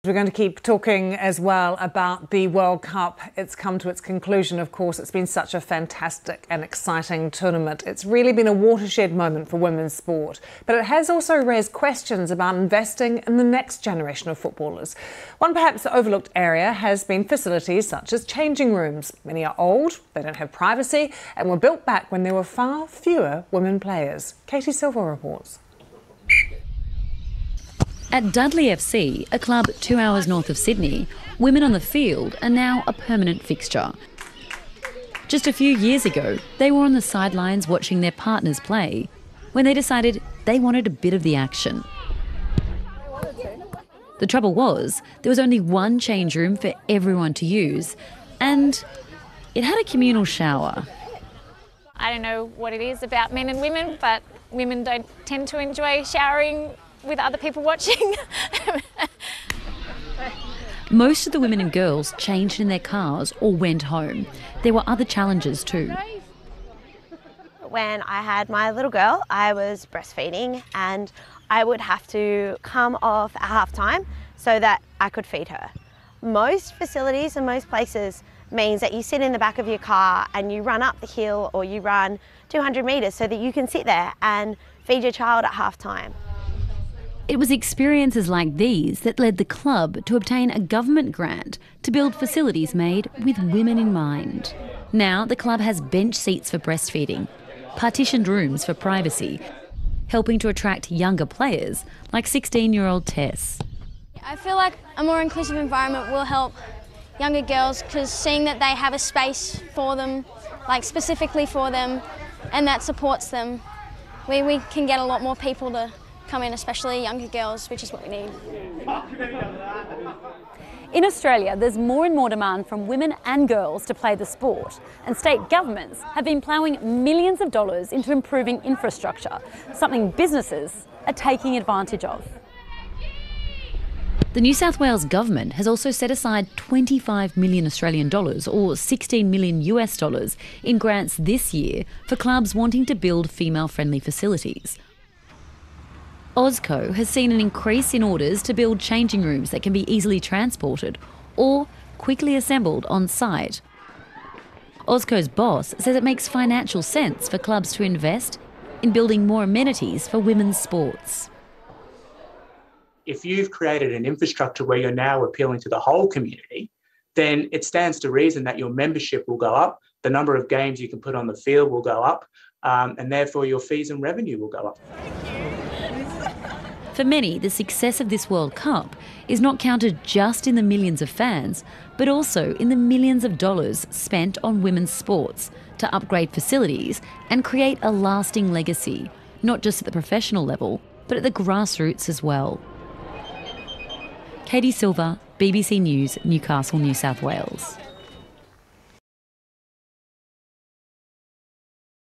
We're going to keep talking as well about the World Cup. It's come to its conclusion, of course. It's been such a fantastic and exciting tournament. It's really been a watershed moment for women's sport. But it has also raised questions about investing in the next generation of footballers. One perhaps overlooked area has been facilities such as changing rooms. Many are old, they don't have privacy, and were built back when there were far fewer women players. Katie Silva reports. At Dudley FC, a club 2 hours north of Sydney, women on the field are now a permanent fixture. Just a few years ago, they were on the sidelines watching their partners play when they decided they wanted a bit of the action. The trouble was, there was only one change room for everyone to use, and it had a communal shower. I don't know what it is about men and women, but women don't tend to enjoy showering with other people watching. Most of the women and girls changed in their cars or went home. There were other challenges too. When I had my little girl, I was breastfeeding and I would have to come off at halftime so that I could feed her. Most facilities and most places means that you sit in the back of your car and you run up the hill or you run 200 metres so that you can sit there and feed your child at halftime. It was experiences like these that led the club to obtain a government grant to build facilities made with women in mind. Now the club has bench seats for breastfeeding, partitioned rooms for privacy, helping to attract younger players like 16-year-old Tess. I feel like a more inclusive environment will help younger girls because seeing that they have a space for them, like specifically for them, and that supports them, we can get a lot more people to come in, especially younger girls, which is what we need. In Australia, there's more and more demand from women and girls to play the sport, and state governments have been ploughing millions of dollars into improving infrastructure, something businesses are taking advantage of. The New South Wales government has also set aside 25 million Australian dollars or 16 million US dollars in grants this year for clubs wanting to build female-friendly facilities. Ozco has seen an increase in orders to build changing rooms that can be easily transported or quickly assembled on site. Ozco's boss says it makes financial sense for clubs to invest in building more amenities for women's sports. If you've created an infrastructure where you're now appealing to the whole community, then it stands to reason that your membership will go up, the number of games you can put on the field will go up, and therefore your fees and revenue will go up. For many, the success of this World Cup is not counted just in the millions of fans, but also in the millions of dollars spent on women's sports to upgrade facilities and create a lasting legacy, not just at the professional level, but at the grassroots as well. Katie Silva, BBC News, Newcastle, New South Wales.